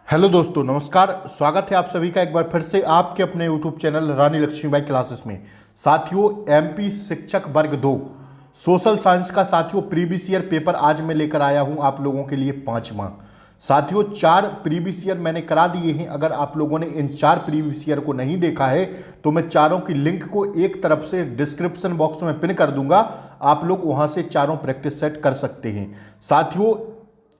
Hello दोस्तों, नमस्कार। स्वागत है आप सभी का एक बार फिर से आपके अपने यूट्यूब चैनल रानी लक्ष्मीबाई क्लासेस में। साथियों, एमपी शिक्षक वर्ग 2 सोशल साइंस का साथियों प्रीवियस ईयर पेपर आज मैं लेकर आया हूं आप लोगों के लिए पांचवा। साथियों, 4 प्रीवियस ईयर मैंने करा दिए हैं। अगर आप लोगों ने इन 4 प्रीवियस ईयर को नहीं देखा है तो मैं चारों की लिंक को एक तरफ से डिस्क्रिप्शन बॉक्स में पिन कर दूंगा। आप लोग वहां से चारों प्रैक्टिस सेट कर सकते हैं। साथियों,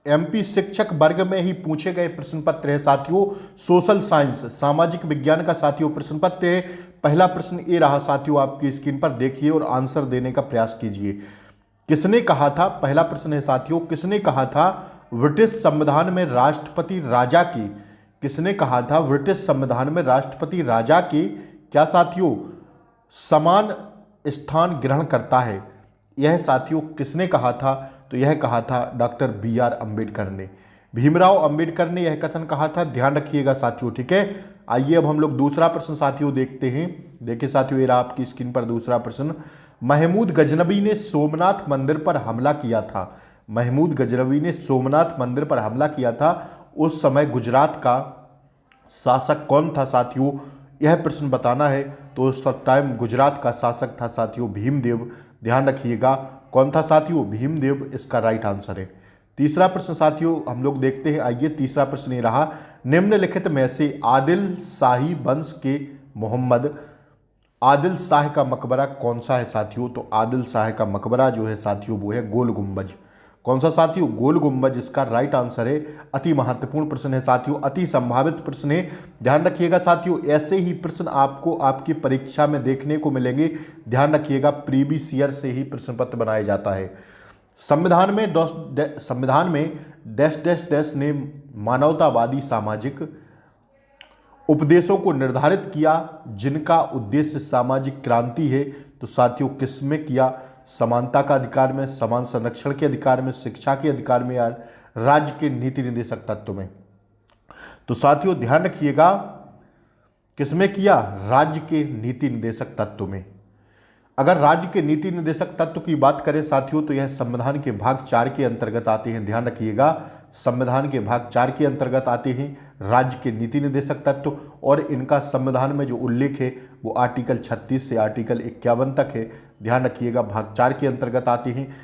एमपी शिक्षक वर्ग में ही पूछे गए प्रश्न पत्र है साथियों सोशल साइंस सामाजिक विज्ञान का साथियों प्रश्न पत्र है। पहला प्रश्न ये रहा साथियों, आपकी स्क्रीन पर देखिए और आंसर देने का प्रयास कीजिए। किसने कहा था, पहला प्रश्न है साथियों, किसने कहा था ब्रिटिश संविधान में राष्ट्रपति राजा की, किसने कहा था ब्रिटिश संविधान में राष्ट्रपति राजा की क्या साथियों समान स्थान ग्रहण करता है? यह साथियों किसने कहा था? तो यह कहा था डॉक्टर बी.आर. अम्बेडकर ने। भीमराव अंबेडकर ने यह कथन कहा था, ध्यान रखिएगा साथियों, ठीक है। आइए अब हम लोग दूसरा प्रश्न साथियों देखते हैं। देखिए साथियों, ये रहा आपकी स्क्रीन पर दूसरा प्रश्न। महमूद गजनबी ने सोमनाथ मंदिर पर हमला किया था। महमूद गजनबी ने सोमनाथ मंदिर पर हमला किया था। उस समय गुजरात का शासक कौन था साथियों? यह प्रश्न बताना है। तो उस टाइम गुजरात का शासक था साथियों भीमदेव। ध्यान रखिएगा कौन था साथियों? भीमदेव इसका राइट आंसर है। तीसरा प्रश्न साथियों हम लोग देखते हैं। आइए तीसरा प्रश्न ये रहा, निम्नलिखित में से आदिल शाही वंश के मोहम्मद आदिल शाह का मकबरा कौन सा है साथियों? तो आदिल शाह का मकबरा जो है साथियों वो है गोल गुंबज। कौन सा साथियों? गोल गुंबज इसका राइट आंसर है। अति महत्वपूर्ण प्रश्न है साथियों, अति संभावित प्रश्न है। ध्यान रखिएगा साथियों, ऐसे ही प्रश्न आपको आपकी परीक्षा में देखने को मिलेंगे। ध्यान रखिएगा, प्रीवियस ईयर से ही प्रश्न पत्र बनाया जाता है। संविधान में डैश डैश डैश ने मानवतावादी सामाजिक उपदेशों को निर्धारित किया जिनका उद्देश्य सामाजिक क्रांति है। तो साथियों किसमें किया? समानता का अधिकार में, समान संरक्षण के अधिकार में, शिक्षा के अधिकार में, या राज्य के नीति निर्देशक तत्व में? तो साथियों ध्यान रखिएगा, किसमें किया? राज्य के नीति निर्देशक तत्व में। अगर राज्य के नीति निर्देशक तत्व की बात करें साथियों तो यह संविधान के भाग 4 के अंतर्गत आते हैं। ध्यान रखिएगा, संविधान के भाग 4 के अंतर्गत आते हैं राज्य के नीति निर्देशक तत्व। और इनका संविधान में जो उल्लेख है वो आर्टिकल 36 से आर्टिकल 51 तक है। ध्यान रखिएगा, भाग 4 के अंतर्गत आते हैं।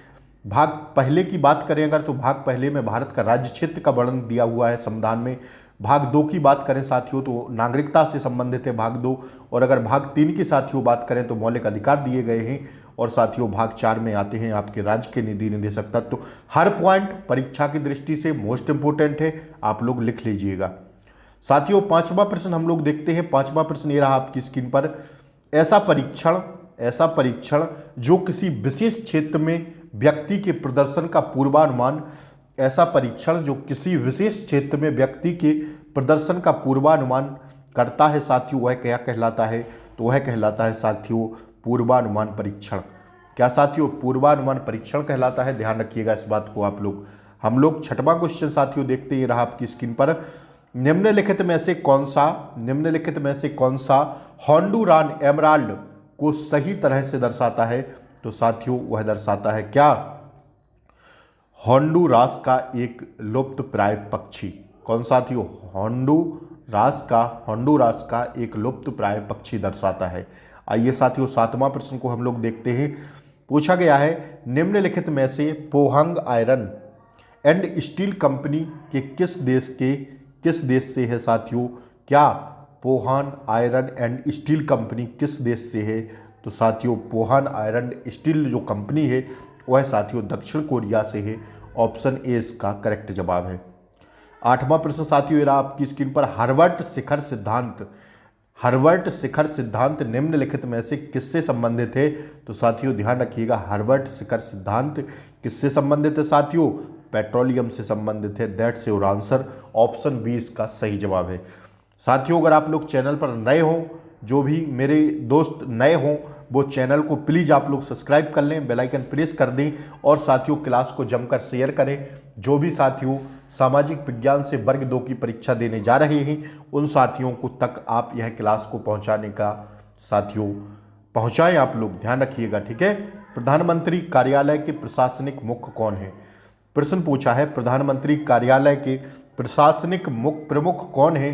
भाग पहले की बात करें अगर, तो भाग पहले में भारत का राज्य क्षेत्र का वर्णन दिया हुआ है संविधान में। भाग 2 की बात करें साथियों तो नागरिकता से संबंधित है भाग 2। और अगर भाग 3 की साथियों बात करें तो मौलिक अधिकार दिए गए हैं। और साथियों भाग 4 में आते हैं आपके राज्य के नीति निर्देशक तत्व। हर पॉइंट परीक्षा की दृष्टि से मोस्ट इंपोर्टेंट है, आप लोग लिख लीजिएगा। साथियों पांचवा प्रश्न हम लोग देखते हैं। पांचवा प्रश्न ये रहा आपकी स्क्रीन पर, ऐसा परीक्षण जो किसी विशेष क्षेत्र में व्यक्ति के प्रदर्शन का पूर्वानुमान ऐसा परीक्षण जो किसी विशेष क्षेत्र में व्यक्ति के प्रदर्शन का पूर्वानुमान करता है साथियों वह क्या कहलाता है? तो वह कहलाता है साथियों पूर्वानुमान परीक्षण। क्या साथियों? पूर्वानुमान परीक्षण कहलाता है। ध्यान रखिएगा इस बात को आप लोग। हम लोग छठवां क्वेश्चन साथियों देखते हैं, रहा आपकी स्क्रीन पर। निम्नलिखित में से कौन सा होंडुरान एमराल्ड को सही तरह से दर्शाता है? तो साथियों वह दर्शाता है क्या? होंडुरास का एक लुप्त प्राय पक्षी। कौन साथियों? होंडुरास का एक लुप्त प्राय पक्षी दर्शाता है। आइए साथियों सातवां प्रश्न को हम लोग देखते हैं। पूछा गया है, निम्नलिखित में से Pohang iron and steel company के किस देश से है साथियों? क्या पोहान आयरन एंड स्टील कंपनी किस देश से है? तो साथियों पोहान आयरन स्टील जो कंपनी है वह साथियों दक्षिण कोरिया से है। ऑप्शन ए इसका करेक्ट जवाब है। आठवां प्रश्न साथियों ये रहा आपकी स्क्रीन पर, हर्बर्ट शिखर सिद्धांत निम्नलिखित में से किससे संबंधित है? तो साथियों ध्यान रखिएगा, हर्बर्ट शिखर सिद्धांत किससे संबंधित है साथियों? पेट्रोलियम से संबंधित है। That's your answer. Option B इसका सही जवाब है। साथियों अगर आप लोग चैनल पर नए हों, जो भी मेरे दोस्त नए हों वो चैनल को प्लीज़ आप लोग सब्सक्राइब कर लें, बेल आइकन प्रेस कर दें और साथियों क्लास को जमकर शेयर करें। जो भी साथियों सामाजिक विज्ञान से वर्ग 2 की परीक्षा देने जा रहे हैं उन साथियों को तक आप यह क्लास को पहुंचाने का साथियों पहुंचाएं आप लोग। ध्यान रखिएगा, ठीक है। प्रधानमंत्री कार्यालय के प्रशासनिक मुख्य कौन है? प्रश्न पूछा है, प्रधानमंत्री कार्यालय के प्रशासनिक प्रमुख कौन है?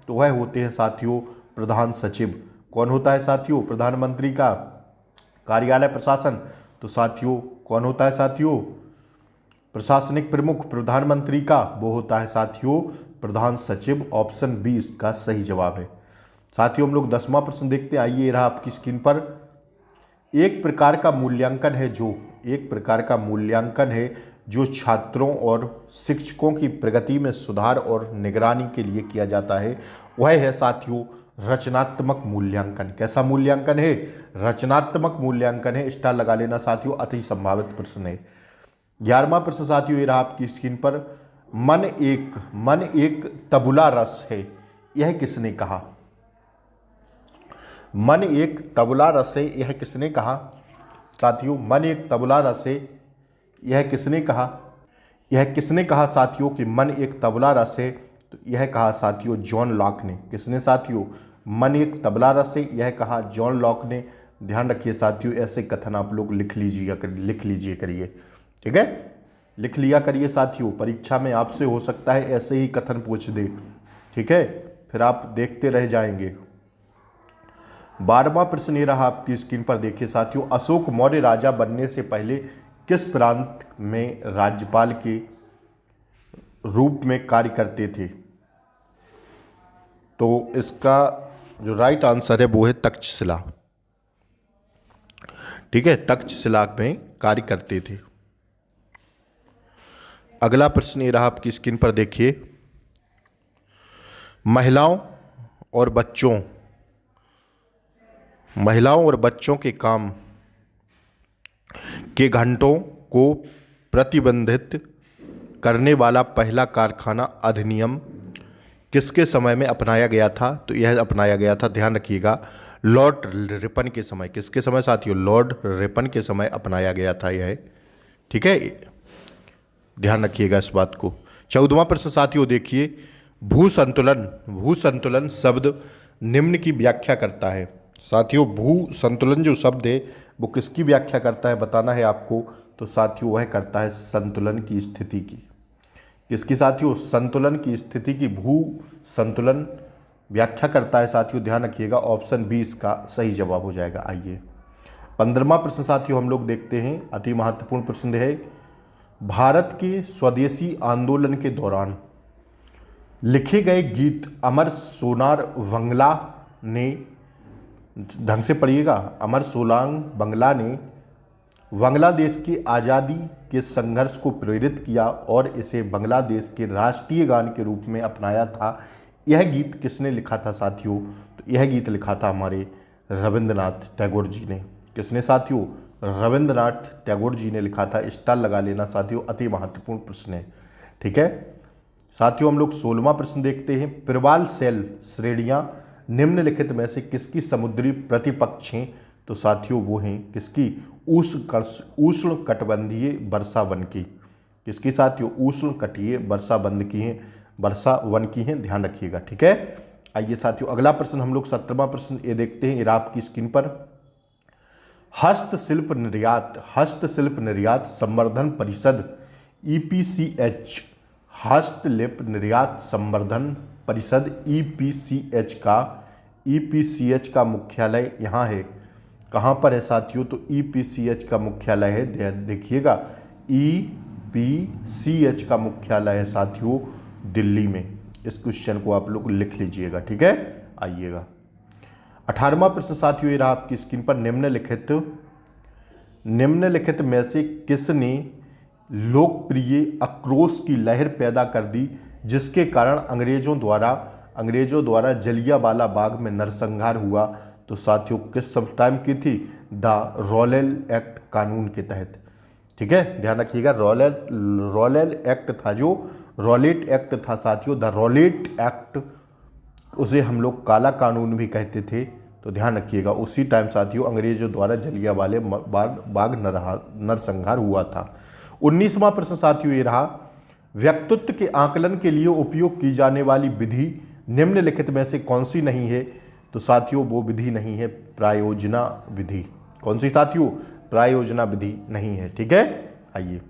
तो वह होते हैं साथियों प्रधान सचिव। कौन होता है साथियों? प्रधानमंत्री का कार्यालय प्रशासन। तो साथियों कौन होता है साथियों? प्रशासनिक प्रमुख प्रधानमंत्री का, वो होता है साथियों प्रधान सचिव। ऑप्शन बी इसका सही जवाब है। साथियों हम लोग 10वां प्रश्न देखते हैं। आइए, रहा आपकी स्क्रीन पर। एक प्रकार का मूल्यांकन है जो छात्रों और शिक्षकों की प्रगति में सुधार और निगरानी के लिए किया जाता है, वह है साथियों रचनात्मक मूल्यांकन। कैसा मूल्यांकन है? रचनात्मक मूल्यांकन है। स्टार लगा लेना साथियों, अति संभावित प्रश्न है। 11वां प्रश्न साथियों ये रहा आपकी स्क्रीन पर। मन एक तबुला रस है, यह किसने कहा? मन एक तबला रस है, यह किसने कहा? साथियों मन एक तबला रस है, यह किसने कहा? यह किसने कहा साथियों कि मन एक तबला रस है? तो यह कहा साथियों जॉन लॉक ने। किसने साथियों? मन एक तबला रस है, यह कहा जॉन लॉक ने। ध्यान रखिए साथियों, ऐसे कथन आप लोग लिख लीजिए करिए। ठीक है, लिख लिया करिए साथियों। परीक्षा में आपसे हो सकता है ऐसे ही कथन पूछ दे। ठीक है, फिर आप देखते रह जाएंगे। 12वां प्रश्न ये रहा आपकी स्क्रीन पर, देखिए साथियों। अशोक मौर्य राजा बनने से पहले किस प्रांत में राज्यपाल के रूप में कार्य करते थे? तो इसका जो राइट आंसर है वो है तक्षशिला। ठीक है, तक्षशिला में कार्य करते थे। अगला प्रश्न ये रहा आपकी स्क्रीन पर, देखिए। महिलाओं और बच्चों के काम के घंटों को प्रतिबंधित करने वाला पहला कारखाना अधिनियम किसके समय में अपनाया गया था? तो यह अपनाया गया था, ध्यान रखिएगा, लॉर्ड रिपन के समय। किसके समय साथियों? लॉर्ड रिपन के समय अपनाया गया था यह। ठीक है, ध्यान रखिएगा इस बात को। 14वां प्रश्न साथियों देखिए। भू संतुलन शब्द निम्न की व्याख्या करता है। साथियों भू संतुलन जो शब्द है वो किसकी व्याख्या करता है बताना है आपको। तो साथियों वह करता है संतुलन की स्थिति की। किसकी साथियों? संतुलन की स्थिति की भू संतुलन व्याख्या करता है साथियों। ध्यान रखिएगा, ऑप्शन बी इसका सही जवाब हो जाएगा। आइए 15वां प्रश्न साथियों हम लोग देखते हैं। अति महत्वपूर्ण प्रश्न है। भारत के स्वदेशी आंदोलन के दौरान लिखे गए गीत अमर सोनार बंगला ने, ढंग से पढ़िएगा, अमर सोनार बंगला ने बांग्लादेश की आज़ादी के संघर्ष को प्रेरित किया और इसे बांग्लादेश के राष्ट्रीय गान के रूप में अपनाया था। यह गीत किसने लिखा था साथियों? तो यह गीत लिखा था हमारे रविंद्रनाथ टैगोर जी ने। किसने साथियों? रविंद्रनाथ टैगोर जी ने लिखा था। स्टार लगा लेना साथियों, अति महत्वपूर्ण प्रश्न है। ठीक है साथियों, हम लोग 16वां प्रश्न देखते हैं। प्रवाल सेल श्रेणियां निम्नलिखित में से किसकी समुद्री प्रतिपक्ष हैं? तो साथियों वो हैं किसकी? उष्ण कटिबंधीय वर्षा वन की। किसकी साथियों? उष्ण कटिबंधीय वर्षा वन की हैं। ध्यान रखिएगा। ठीक है, आइए साथियों अगला प्रश्न हम लोग 17वां प्रश्न ये देखते हैं। ये आपकी स्क्रीन पर। हस्तशिल्प निर्यात संवर्धन परिषद EPCH, हस्तशिल्प निर्यात संवर्धन परिषद EPCH का मुख्यालय यहाँ है। कहाँ पर है साथियों? तो EPCH का मुख्यालय है, देखिएगा, EPCH का मुख्यालय है साथियों दिल्ली में। इस क्वेश्चन को आप लोग लिख लीजिएगा। ठीक है, आइएगा 18वां प्रश्न साथियों ये रहा आपकी स्क्रीन पर। निम्नलिखित में से किसने लोकप्रिय आक्रोश की लहर पैदा कर दी जिसके कारण अंग्रेजों द्वारा जलियांवाला बाग में नरसंहार हुआ? तो साथियों किस टाइम की थी? द रॉलेट एक्ट कानून के तहत। ठीक है, ध्यान रखिएगा, रॉलेट एक्ट था, जो रॉलेट एक्ट था साथियों, द रॉलेट एक्ट, उसे हम लोग काला कानून भी कहते थे। तो ध्यान रखिएगा, उसी टाइम साथियों अंग्रेजों द्वारा जलियांवाले बाग नरसंहार हुआ था। 19वां प्रश्न साथियों ये रहा। व्यक्तित्व के आकलन के लिए उपयोग की जाने वाली विधि निम्नलिखित में से कौन सी नहीं है? तो साथियों वो विधि नहीं है प्रायोजना विधि। कौन सी साथियों? प्रायोजना विधि नहीं है। ठीक है, आइए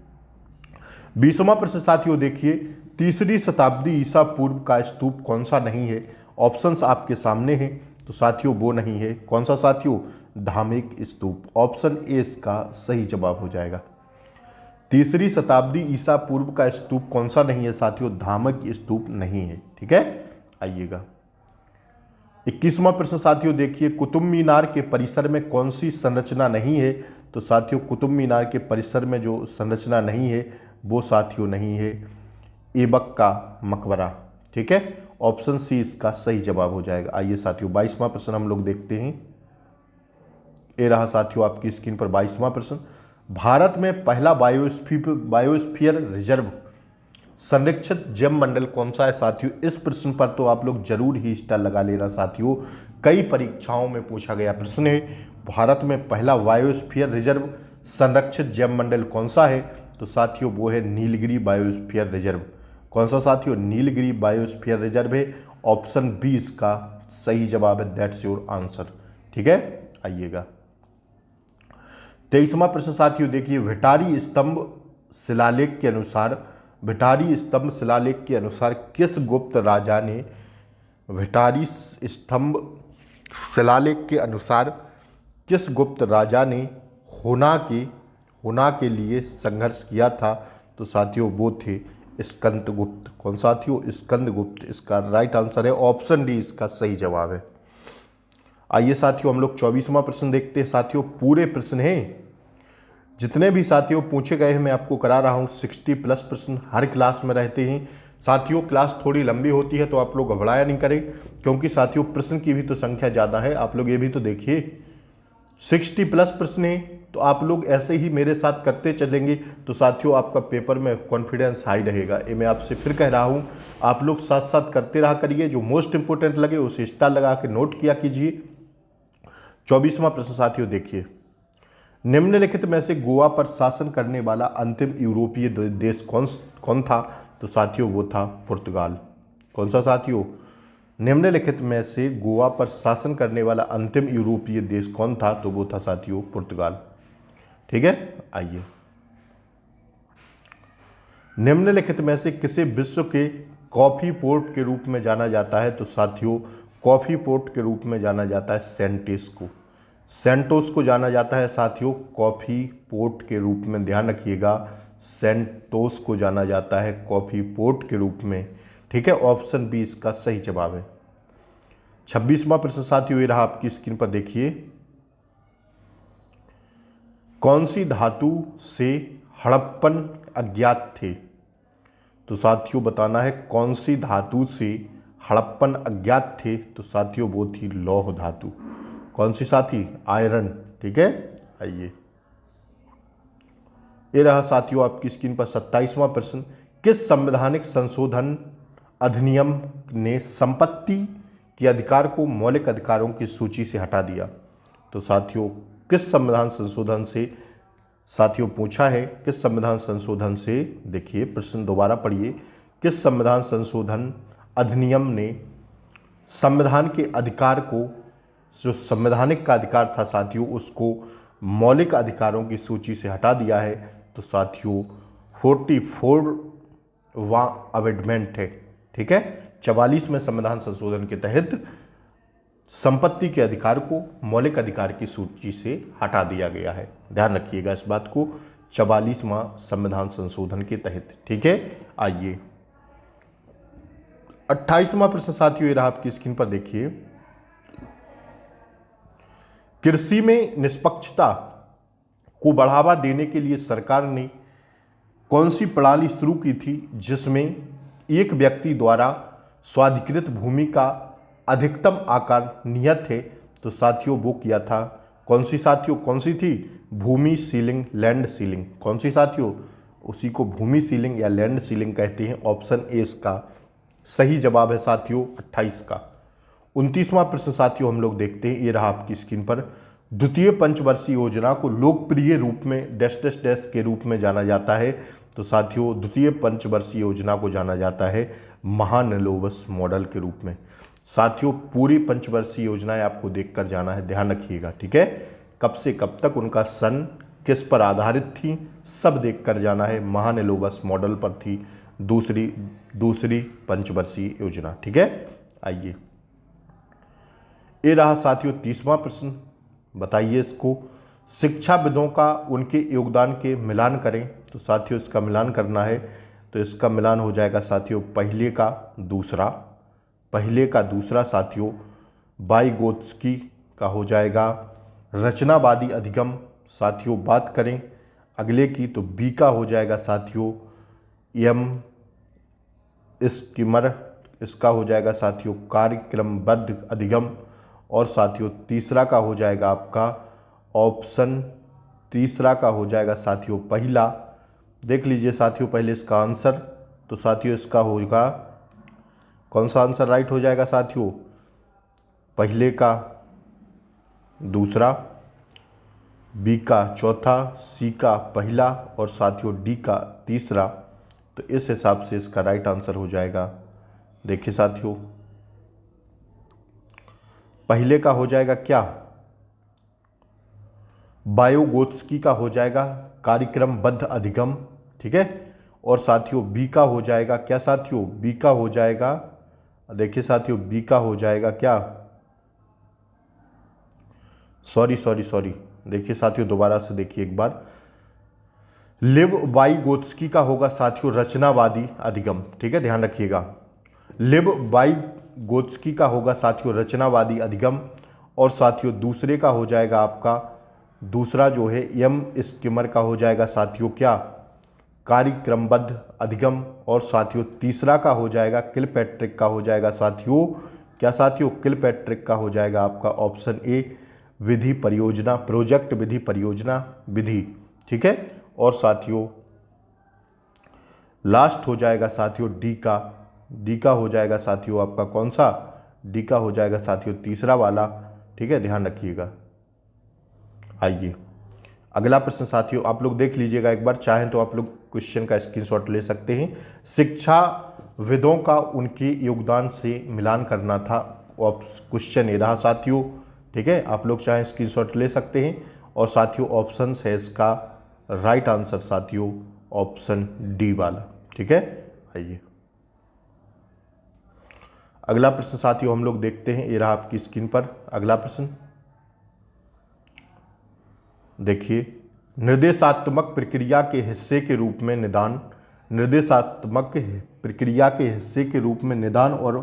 20वां प्रश्न साथियों देखिए। तीसरी शताब्दी ईसा पूर्व का स्तूप कौन सा नहीं है? ऑप्शंस आपके सामने हैं। तो साथियों वो नहीं है, कौन सा साथियों? धामिक स्तूप। ऑप्शन ए इसका सही जवाब हो जाएगा। तीसरी शताब्दी ईसा पूर्व का स्तूप कौन सा नहीं है साथियों? धामिक स्तूप नहीं है। ठीक है, आइएगा 21वां प्रश्न साथियों देखिए, कुतुब मीनार के परिसर में कौन सी संरचना नहीं है? तो साथियों कुतुब मीनार के परिसर में जो संरचना नहीं है वो साथियों नहीं है ऐबक का मकबरा। ठीक है, ऑप्शन सी इसका सही जवाब हो जाएगा। आइए साथियों 22वां प्रश्न हम लोग देखते हैं। ये रहा साथियों आपकी स्क्रीन पर 22वां प्रश्न। भारत में पहला बायोस्फीयर रिजर्व संरक्षित जैव मंडल कौन सा है साथियों? इस प्रश्न पर तो आप लोग जरूर ही स्टार लगा लेना साथियों, कई परीक्षाओं में पूछा गया प्रश्न है। भारत में पहला बायोस्फीयर रिजर्व संरक्षित जैव मंडल कौन सा है? तो साथियों वो है नीलगिरी बायोस्फीयर रिजर्व। कौन सा साथियों? नीलगिरी बायोस्फीयर रिजर्व है। ऑप्शन बी इसका सही जवाब है। That's your answer. ठीक है, आइएगा 23वां प्रश्न साथियों देखिए, भिटारी स्तंभ शिलालेख के अनुसार किस गुप्त राजा ने भिटारी स्तंभ शिलालेख के अनुसार किस गुप्त राजा ने हुना के लिए संघर्ष किया था? तो साथियों वो थे स्कंदगुप्त। कौन साथियों? स्कंदगुप्त इसका राइट आंसर है। ऑप्शन डी इसका सही जवाब है। आइए साथियों हम लोग 24वां प्रश्न देखते हैं। साथियों पूरे प्रश्न हैं, जितने भी साथियों पूछे गए हैं मैं आपको करा रहा हूँ। 60+ प्रश्न हर क्लास में रहते हैं साथियों। क्लास थोड़ी लंबी होती है तो आप लोग घबराया नहीं करें, क्योंकि साथियों प्रश्न की भी तो संख्या ज़्यादा है। आप लोग ये भी तो देखिए 60+ प्रश्न है, तो आप लोग ऐसे ही मेरे साथ करते चलेंगे तो साथियों आपका पेपर में कॉन्फिडेंस हाई रहेगा। ये मैं आपसे फिर कह रहा हूँ, आप लोग साथ साथ करते रहा करिए। जो मोस्ट इंपोर्टेंट लगे उसे स्टार लगा के नोट किया कीजिए। 24वां प्रश्न साथियों देखिए, निम्नलिखित में से गोवा पर शासन करने वाला अंतिम यूरोपीय देश कौन था? तो साथियों वो था पुर्तगाल। कौन सा साथियों? निम्नलिखित में से गोवा पर शासन करने वाला अंतिम यूरोपीय देश कौन था? तो वो था साथियों पुर्तगाल। ठीक है, आइए निम्नलिखित में से किसे विश्व के कॉफी पोर्ट के रूप में जाना जाता है? तो साथियों कॉफी पोर्ट के रूप में जाना जाता है सेंटोस को जाना जाता है साथियों कॉफी पोर्ट के रूप में। ध्यान रखिएगा, सेंटोस को जाना जाता है कॉफी पोर्ट के रूप में। ठीक है, ऑप्शन बी इसका सही जवाब है। 26वां प्रश्न साथियों ये रहा आपकी स्क्रीन पर देखिए, कौन सी धातु से हड़प्पन अज्ञात थे? तो साथियों बताना है कौन सी धातु से हड़प्पन अज्ञात थे? तो साथियों वो थी लौह धातु। कौन सी साथी? आयरन। ठीक है, आइए ये रहा साथियों आपकी स्क्रीन पर 27वां प्रश्न, किस संवैधानिक संशोधन अधिनियम ने संपत्ति के अधिकार को मौलिक अधिकारों की सूची से हटा दिया? तो साथियों किस संविधान संशोधन से साथियों पूछा है, किस संविधान संशोधन से? देखिए प्रश्न दोबारा पढ़िए, किस संविधान संशोधन अधिनियम ने संविधान के अधिकार को, जो संवैधानिक का अधिकार था साथियों, उसको मौलिक अधिकारों की सूची से हटा दिया है? तो साथियों 44वां अमेंडमेंट है। ठीक है, 44वें संविधान संशोधन के तहत संपत्ति के अधिकार को मौलिक अधिकार की सूची से हटा दिया गया है। ध्यान रखिएगा इस बात को, 44वां संविधान संशोधन के तहत। ठीक है, आइए 28वां प्रश्न साथियों ये रहा आपकी स्क्रीन पर देखिए, कृषि में निष्पक्षता को बढ़ावा देने के लिए सरकार ने कौन सी प्रणाली शुरू की थी जिसमें एक व्यक्ति द्वारा स्वाधिकृत भूमि का अधिकतम आकार नियत है? तो साथियों वो किया था, कौन सी साथियों? कौन सी थी? भूमि सीलिंग, लैंड सीलिंग। कौन सी साथियों? उसी को भूमि सीलिंग या लैंड सीलिंग कहते हैं। ऑप्शन ए इसका सही जवाब है साथियों 28 का। 29वां प्रश्न साथियों हम लोग देखते हैं, ये रहा आपकी स्क्रीन पर, द्वितीय पंचवर्षीय योजना को लोकप्रिय रूप में डैश डैश डैश के रूप में जाना जाता है? तो साथियों द्वितीय पंचवर्षीय योजना को जाना जाता है महानलोबस मॉडल के रूप में। साथियों पूरी पंचवर्षीय योजनाएं आपको देखकर जाना है, ध्यान रखिएगा। ठीक है, कब से कब तक, उनका सन किस पर आधारित थी, सब देखकर जाना है। महानलोबस मॉडल पर थी दूसरी दूसरी पंचवर्षीय योजना। ठीक है, आइए ये रहा साथियों 30वां प्रश्न। बताइए इसको, शिक्षाविदों का उनके योगदान के मिलान करें। तो साथियों इसका मिलान करना है, तो इसका मिलान हो जाएगा साथियों पहले का दूसरा साथियों वाइगोत्स्की का हो जाएगा रचनावादी अधिगम। साथियों बात करें अगले की तो बी का हो जाएगा साथियों एम स्किमर, इसका हो जाएगा साथियों कार्यक्रमबद्ध अधिगम। और साथियों तीसरा का हो जाएगा आपका ऑप्शन, तीसरा का हो जाएगा साथियों पहला। देख लीजिए साथियों पहले इसका आंसर, तो साथियों इसका होगा कौन सा आंसर राइट हो जाएगा साथियों, पहले का दूसरा, बी का चौथा, सी का पहला और साथियों डी का तीसरा। तो इस हिसाब से इसका राइट आंसर हो जाएगा, देखिए साथियों पहले का हो जाएगा क्या, वाइगोत्स्की का हो जाएगा कार्यक्रमबद्ध अधिगम। ठीक है, और साथियों बी का हो जाएगा क्या साथियों, बी का हो जाएगा, देखिए साथियों बी का हो जाएगा क्या, सॉरी देखिए साथियों दोबारा से देखिए एक बार, लिव वाइगोत्स्की का होगा साथियों रचनावादी अधिगम। ठीक है, ध्यान रखिएगा, लिव वाइगोत्स्की का होगा साथियों रचनावादी अधिगम। और साथियों दूसरे का हो जाएगा आपका, दूसरा जो है एम स्किमर का हो जाएगा साथियों क्या, कार्यक्रमबद्ध अधिगम। और साथियों तीसरा का हो जाएगा किलपैट्रिक का हो जाएगा साथियों क्या साथियों, किलपैट्रिक का हो जाएगा आपका ऑप्शन ए विधि परियोजना, प्रोजेक्ट विधि परियोजना विधि। ठीक है, और साथियों लास्ट हो जाएगा साथियों डी का हो जाएगा साथियों आपका कौन सा, डी का हो जाएगा साथियों तीसरा वाला। ठीक है, ध्यान रखिएगा। आइए अगला प्रश्न साथियों आप लोग देख लीजिएगा एक बार, चाहें तो आप लोग क्वेश्चन का स्क्रीनशॉट ले सकते हैं। शिक्षाविदों का उनके योगदान से मिलान करना था, क्वेश्चन ये रहा साथियों। ठीक है, आप लोग चाहें स्क्रीनशॉट ले सकते हैं। और साथियों ऑप्शन है इसका राइट आंसर साथियों ऑप्शन डी वाला। ठीक है, आइए अगला प्रश्न साथियों हम लोग देखते हैं, ये रहा आपकी स्क्रीन पर अगला प्रश्न। देखिए, निर्देशात्मक प्रक्रिया के हिस्से के रूप में निदान, निर्देशात्मक प्रक्रिया के हिस्से के रूप में निदान और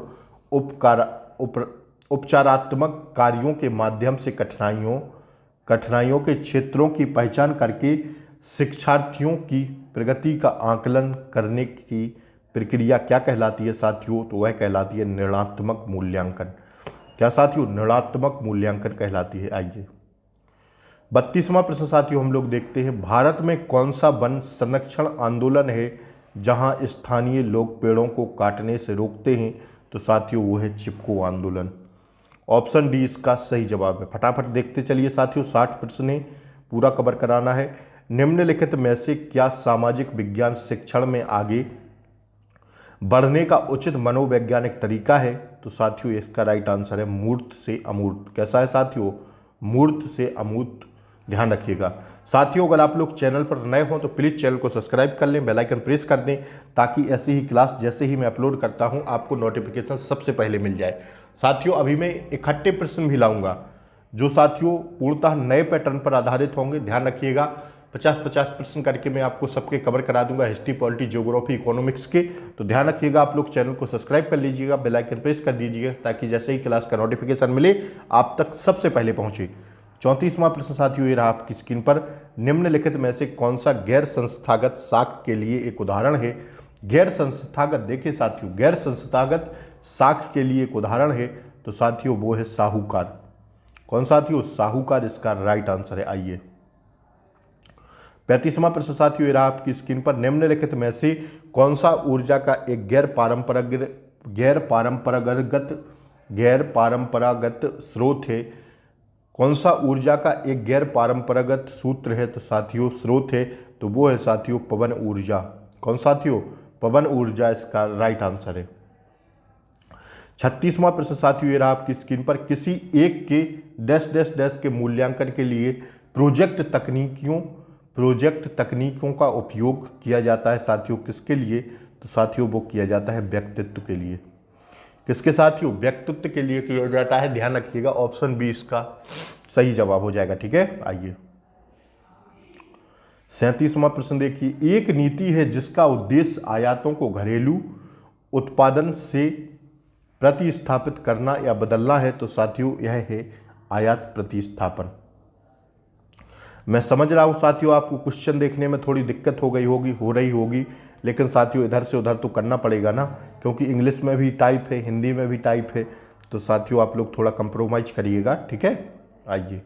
उपचारात्मक कार्यों के माध्यम से कठिनाइयों के क्षेत्रों की पहचान करके शिक्षार्थियों की प्रगति का आकलन करने की प्रक्रिया क्या कहलाती है साथियों, तो वह कहलाती है निर्णयात्मक मूल्यांकन। क्या साथियों, निर्णयात्मक मूल्यांकन कहलाती है। आइए 32वां प्रश्न साथियों हम लोग देखते हैं, भारत में कौन सा वन संरक्षण आंदोलन है जहां स्थानीय लोग पेड़ों को काटने से रोकते हैं, तो साथियों वो है चिपको आंदोलन। ऑप्शन डी इसका सही जवाब है। फटाफट देखते चलिए साथियों, 60 प्रश्न है, पूरा कवर कराना है। निम्नलिखित में से क्या सामाजिक विज्ञान शिक्षण में आगे बढ़ने का उचित मनोवैज्ञानिक तरीका है, तो साथियों इसका राइट आंसर है मूर्त से अमूर्त। कैसा है साथियों, मूर्त से अमूर्त, ध्यान रखिएगा। साथियों अगर आप लोग चैनल पर नए हों तो प्लीज़ चैनल को सब्सक्राइब कर लें, बेल आइकन प्रेस कर दें, ताकि ऐसी ही क्लास जैसे ही मैं अपलोड करता हूं आपको नोटिफिकेशन सबसे पहले मिल जाए। साथियों अभी मैं इकट्ठे प्रश्न भी लाऊंगा जो साथियों पूर्णतः नए पैटर्न पर आधारित होंगे, ध्यान रखिएगा। 50-50 प्रश्न करके मैं आपको सबके कवर करा दूंगा, हिस्ट्री, पॉलिटी, ज्योग्राफी, इकोनॉमिक्स के। तो ध्यान रखिएगा, आप लोग चैनल को सब्सक्राइब कर लीजिएगा, बेल आइकन प्रेस कर दीजिएगा, ताकि जैसे ही क्लास का नोटिफिकेशन मिले आप तक सबसे पहले पहुंचे। 34वां प्रश्न साथियों ये रहा आपकी स्क्रीन पर, निम्नलिखित में से कौन सा गैर संस्थागत साख के लिए एक उदाहरण है। गैर संस्थागत, देखिए साथियों गैर संस्थागत साख के लिए एक उदाहरण है, तो साथियों वो है साहूकार। कौन साथियों, साहूकार इसका राइट आंसर है। आइए 35वां प्रश्न साथियों ये रहा आपकी स्क्रीन पर, निम्नलिखित में से कौन सा ऊर्जा का एक गैर पारंपरागत स्रोत है। कौन सा ऊर्जा का एक गैर पारंपरागत सूत्र है, तो साथियों स्रोत है, तो वो है साथियों पवन ऊर्जा। कौन साथियों, पवन ऊर्जा इसका राइट आंसर है। 36वां प्रश्न साथियों ये रहा आपकी स्क्रीन पर, किसी एक के डैश डैश डैश के मूल्यांकन के लिए प्रोजेक्ट तकनीकों का उपयोग किया जाता है साथियों, किसके लिए, तो तो साथियों वो किया जाता है व्यक्तित्व के लिए। किसके साथियों? व्यक्तित्व के लिए किया जाता है। ध्यान रखिएगा, ऑप्शन बी इसका सही जवाब हो जाएगा। ठीक है, आइए 37वां प्रश्न देखिए, एक नीति है जिसका उद्देश्य आयातों को घरेलू उत्पादन से प्रतिस्थापित करना या बदलना है, तो साथियों यह है आयात प्रतिस्थापन। मैं समझ रहा हूं साथियों आपको क्वेश्चन देखने में थोड़ी दिक्कत हो रही होगी, लेकिन साथियों इधर से उधर तो करना पड़ेगा ना, क्योंकि इंग्लिश में भी टाइप है, हिंदी में भी टाइप है, तो साथियों आप लोग थोड़ा कंप्रोमाइज करिएगा। ठीक है, आइए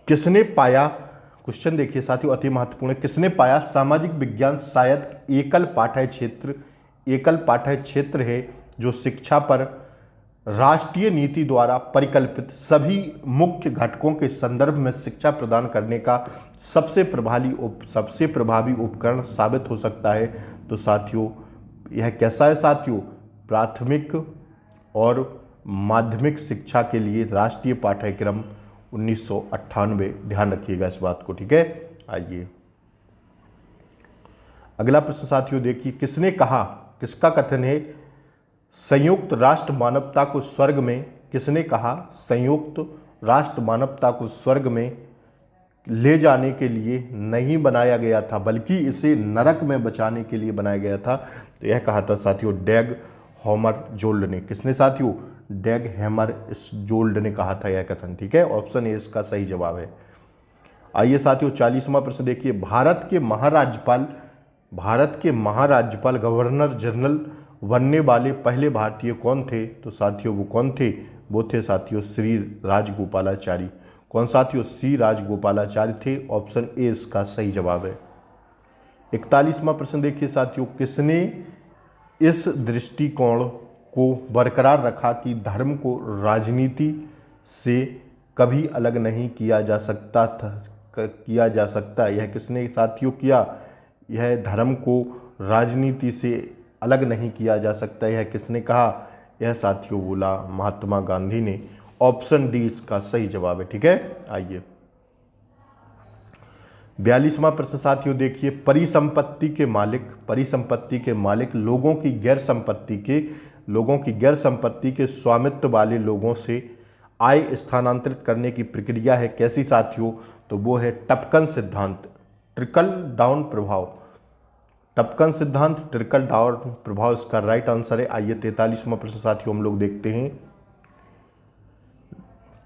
किसने पाया, क्वेश्चन देखिए साथियों अति महत्वपूर्ण है, किसने पाया सामाजिक विज्ञान शायद एकल पाठ्य क्षेत्र है जो शिक्षा पर राष्ट्रीय नीति द्वारा परिकल्पित सभी मुख्य घटकों के संदर्भ में शिक्षा प्रदान करने का सबसे प्रभावी उपकरण साबित हो सकता है। तो साथियों यह कैसा है साथियों? प्राथमिक और माध्यमिक शिक्षा के लिए राष्ट्रीय पाठ्यक्रम 1998। ध्यान रखिएगा इस बात को। ठीक है, आइए अगला प्रश्न साथियों देखिए, किसने कहा, किसका कथन है संयुक्त राष्ट्र मानवता को स्वर्ग में, किसने कहा संयुक्त राष्ट्र मानवता को स्वर्ग में ले जाने के लिए नहीं बनाया गया था बल्कि इसे नरक में बचाने के लिए बनाया गया था? तो यह कहा था साथियों डैग हैमरजोल्ड ने। किसने साथियों? डैग हैमरजोल्ड ने कहा था यह कथन। ठीक है, ऑप्शन ए इसका सही जवाब है। आइए साथियों 40वां प्रश्न देखिए, भारत के महाराज्यपाल गवर्नर जनरल बनने वाले पहले भारतीय कौन थे? तो साथियों वो कौन थे? वो थे साथियों श्री राजगोपालाचारी। कौन साथियों? श्री राजगोपालाचारी थे। ऑप्शन ए इसका सही जवाब है। 41वां प्रश्न देखिए साथियों, किसने इस दृष्टिकोण को बरकरार रखा कि धर्म को राजनीति से कभी अलग नहीं किया जा सकता? यह किसने साथियों किया? यह धर्म को राजनीति से अलग नहीं किया जा सकता, यह किसने कहा? यह साथियों बोला महात्मा गांधी ने। ऑप्शन डी इसका सही जवाब है। ठीक है, आइए 42वां प्रश्न साथियों देखिए, परिसंपत्ति के मालिक लोगों की गैर संपत्ति के स्वामित्व वाले लोगों से आय स्थानांतरित करने की प्रक्रिया है कैसी साथियों? तो वो है टपकन सिद्धांत, ट्रिकल डाउन प्रभाव। टपकन सिद्धांत, ट्रिकल डाउन प्रभाव इसका राइट आंसर है। आइए 43वां प्रश्न साथियों हम लोग देखते हैं,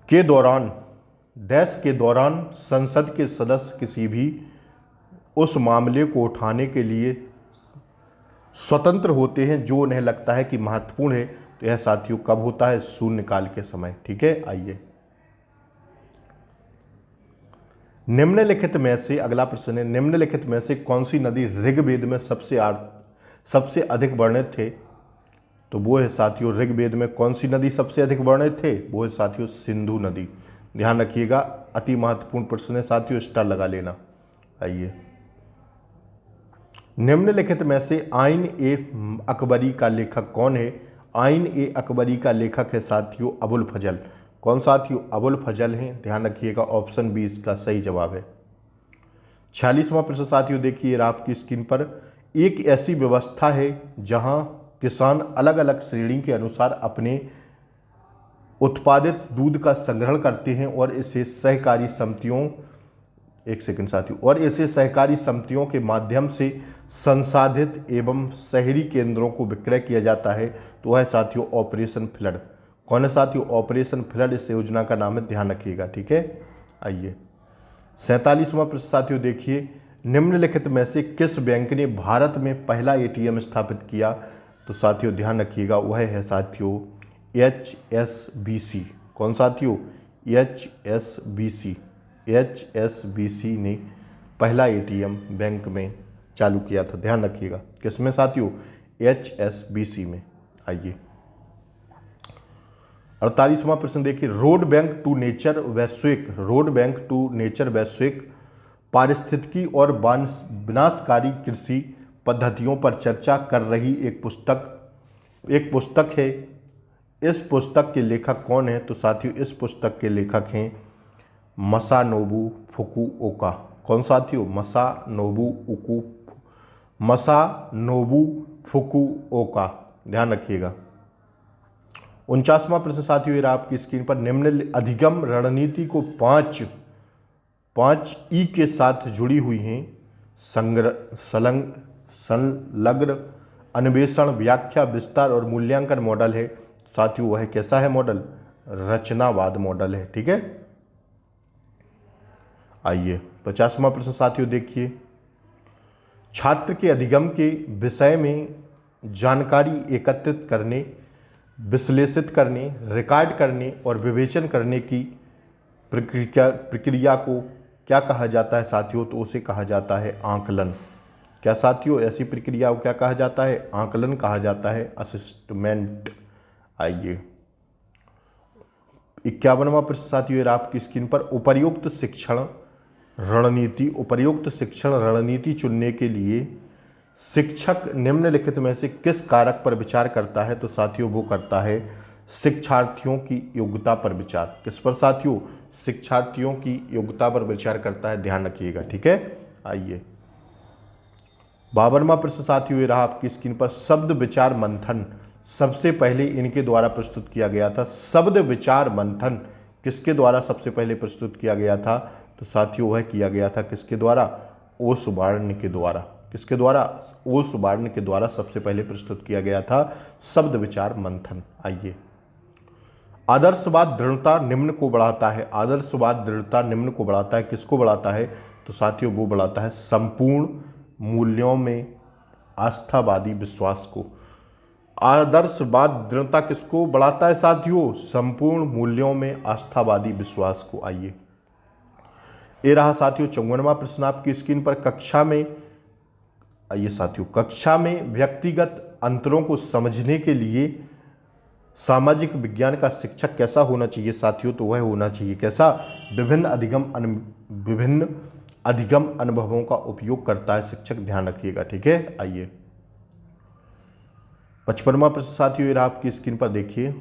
के दौरान संसद के सदस्य किसी भी उस मामले को उठाने के लिए स्वतंत्र होते हैं जो उन्हें लगता है कि महत्वपूर्ण है। तो यह साथियों कब होता है? शून्यकाल के समय। ठीक है, आइए निम्नलिखित में से, अगला प्रश्न है, निम्नलिखित में से कौन सी नदी ऋग्वेद में सबसे अधिक वर्णित थे? तो वो है साथियों ऋग्वेद में कौन सी नदी सबसे अधिक वर्णित थे? वो है साथियों सिंधु नदी। ध्यान रखिएगा, अति महत्वपूर्ण प्रश्न है साथियों, स्टार लगा लेना। आइए निम्नलिखित में से आइन ए अकबरी का लेखक कौन है? आइन ए अकबरी का लेखक है साथियों अबुल फजल। कौन साथियों? अबुल फजल हैं। ध्यान रखिएगा, ऑप्शन बी इसका सही जवाब है। 46वां प्रश्न साथियों देखिए आपकी स्क्रीन पर, एक ऐसी व्यवस्था है जहां किसान अलग अलग श्रेणी के अनुसार अपने उत्पादित दूध का संग्रहण करते हैं और इसे सहकारी समितियों के माध्यम से संसाधित एवं शहरी केंद्रों को विक्रय किया जाता है। तो वह साथियों ऑपरेशन फ्लड। कौन है साथियों? ऑपरेशन फ्लड इस योजना का नाम है। ध्यान रखिएगा। ठीक है, आइए 47वां प्रश्न साथियों देखिए, निम्नलिखित में से किस बैंक ने भारत में पहला एटीएम स्थापित किया? तो साथियों ध्यान रखिएगा, वह है साथियों HSBC। कौन साथियों? HSBC ने पहला एटीएम बैंक में चालू किया था। ध्यान रखिएगा, किसमें साथियों? HSBC में। आइए 48वां प्रश्न देखिए, रोड बैंक टू नेचर वैश्विक पारिस्थितिकी और विनाशकारी कृषि पद्धतियों पर चर्चा कर रही एक पुस्तक है। इस पुस्तक के लेखक कौन है? तो साथियों इस पुस्तक के लेखक हैं मसानोबु फुकुओका। कौन साथियों? मसानोबु मसानोबु फुकुओका, ध्यान रखिएगा। 49वां प्रश्न साथियों, ये रहा आपकी स्क्रीन पर। निम्न अधिगम रणनीति को पांच ई के साथ जुड़ी हुई हैं। संलग्न, अन्वेषण, व्याख्या, विस्तार और मूल्यांकन मॉडल है साथियों। वह कैसा है मॉडल? रचनावाद मॉडल है। ठीक है, आइए 50वां प्रश्न साथियों देखिए। छात्र के अधिगम के विषय में जानकारी एकत्रित करने, विश्लेषित करने, रिकॉर्ड करने और विवेचन करने की प्रक्रिया को क्या कहा जाता है साथियों? तो उसे कहा जाता है आंकलन। क्या साथियों, ऐसी प्रक्रिया को क्या कहा जाता है? आंकलन कहा जाता है, असेसमेंट। आइए 51वां प्रश्न साथियों, ये आपकी स्क्रीन पर। उपर्युक्त शिक्षण रणनीति चुनने के लिए शिक्षक निम्नलिखित में से किस कारक पर विचार करता है? तो साथियों वो करता है शिक्षार्थियों की योग्यता पर विचार। किस पर साथियों? शिक्षार्थियों की योग्यता पर विचार करता है, ध्यान रखिएगा। ठीक है, आइए 52वां प्रश्न साथियों, ये रहा आपकी स्क्रीन पर। शब्द विचार मंथन सबसे पहले इनके द्वारा प्रस्तुत किया गया था। शब्द विचार मंथन किसके द्वारा सबसे पहले प्रस्तुत किया गया था? तो साथियों वह किया गया था किसके द्वारा? ओसबॉर्न के द्वारा। किसके द्वारा? ओसबॉर्न के द्वारा सबसे पहले प्रस्तुत किया गया था शब्द विचार मंथन। आइए आदर्शवाद दृढ़ता निम्न को बढ़ाता है। आदर्शवाद दृढ़ता निम्न को बढ़ाता है, किसको बढ़ाता है? तो साथियों वो बढ़ाता है संपूर्ण मूल्यों में आस्थावादी विश्वास को। आदर्शवाद दृढ़ता किसको बढ़ाता है साथियों? संपूर्ण मूल्यों में आस्थावादी विश्वास को। आइए ये रहा साथियों 54वां प्रश्न आपकी स्क्रीन पर। कक्षा में व्यक्तिगत अंतरों को समझने के लिए सामाजिक विज्ञान का शिक्षक कैसा होना चाहिए साथियों? तो वह होना चाहिए कैसा? विभिन्न अधिगम अनुभवों का उपयोग करता है शिक्षक, ध्यान रखिएगा। ठीक है, आइए 55वां प्रश्न साथियों, ये रहा आपकी स्क्रीन पर देखिए।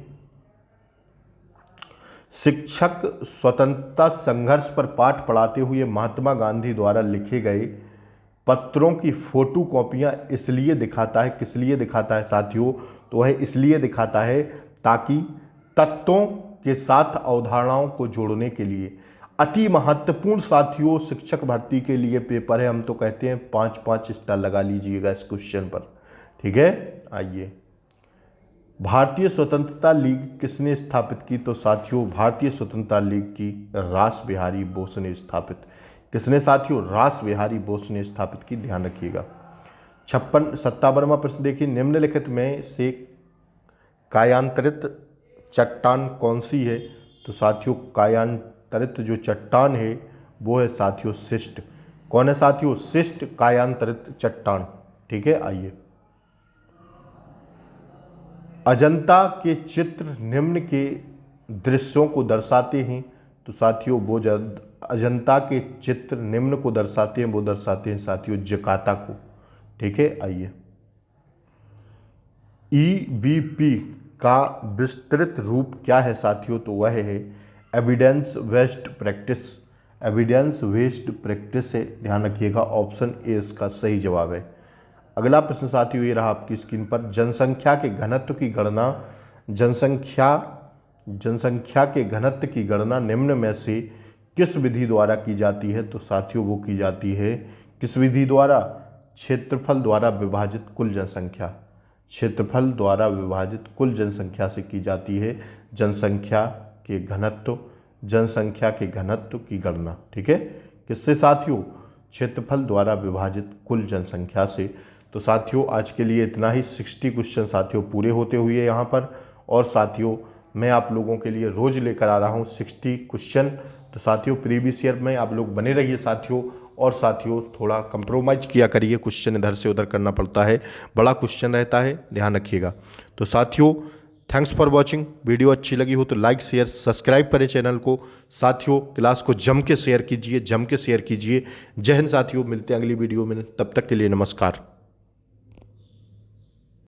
शिक्षक स्वतंत्रता संघर्ष पर पाठ पढ़ाते हुए महात्मा गांधी द्वारा लिखे गए पत्रों की फोटो कॉपियां इसलिए दिखाता है, किस लिए दिखाता है साथियों? तो वह इसलिए दिखाता है ताकि तत्वों के साथ अवधारणाओं को जोड़ने के लिए। अति महत्वपूर्ण साथियों शिक्षक भर्ती के लिए पेपर है। हम तो कहते हैं 5-5 स्टार लगा लीजिएगा इस क्वेश्चन पर। ठीक है, आइए भारतीय स्वतंत्रता लीग किसने स्थापित की? तो साथियों भारतीय स्वतंत्रता लीग की रास बिहारी बोस ने स्थापित। किसने साथियों? रास बिहारी बोस ने स्थापित की, ध्यान रखिएगा। 57वां प्रश्न देखिए। निम्नलिखित में से कायांतरित चट्टान कौन सी है? तो साथियों कायांतरित जो चट्टान है वो है साथियों शिष्ट। कौन है साथियों? शिष्ट कायांतरित चट्टान। ठीक है, आइए अजंता के चित्र निम्न के दृश्यों को दर्शाते हैं। तो साथियों वो अजंता के चित्र निम्न को दर्शाते हैं, वो दर्शाते हैं साथियों जकाता को। ठीक है, आइए EBP का विस्तृत रूप क्या है साथियों? तो वह है evidence based practice. Evidence based practice है, ध्यान रखिएगा। ऑप्शन ए इसका सही जवाब है। अगला प्रश्न साथियों ये रहा आपकी स्क्रीन पर। जनसंख्या के घनत्व की गणना निम्न में से किस विधि द्वारा की जाती है? तो साथियों वो की जाती है किस विधि द्वारा? क्षेत्रफल द्वारा विभाजित कुल जनसंख्या। क्षेत्रफल द्वारा विभाजित कुल जनसंख्या से की जाती है जनसंख्या के घनत्व की गणना। ठीक है, किससे साथियों? क्षेत्रफल द्वारा विभाजित कुल जनसंख्या से। तो साथियों आज के लिए इतना ही। 60 क्वेश्चन साथियों पूरे होते हुए यहाँ पर। और साथियों मैं आप लोगों के लिए रोज लेकर आ रहा हूँ 60 क्वेश्चन। तो साथियों प्रीवियस ईयर में आप लोग बने रहिए साथियों। और साथियों थोड़ा कंप्रोमाइज किया करिए, क्वेश्चन इधर से उधर करना पड़ता है, बड़ा क्वेश्चन रहता है, ध्यान रखिएगा। तो साथियों थैंक्स फॉर वॉचिंग। वीडियो अच्छी लगी हो तो लाइक शेयर सब्सक्राइब करें चैनल को। साथियों क्लास को जम के शेयर कीजिए। जय हिंद साथियों, मिलते हैं अगली वीडियो में, तब तक के लिए नमस्कार।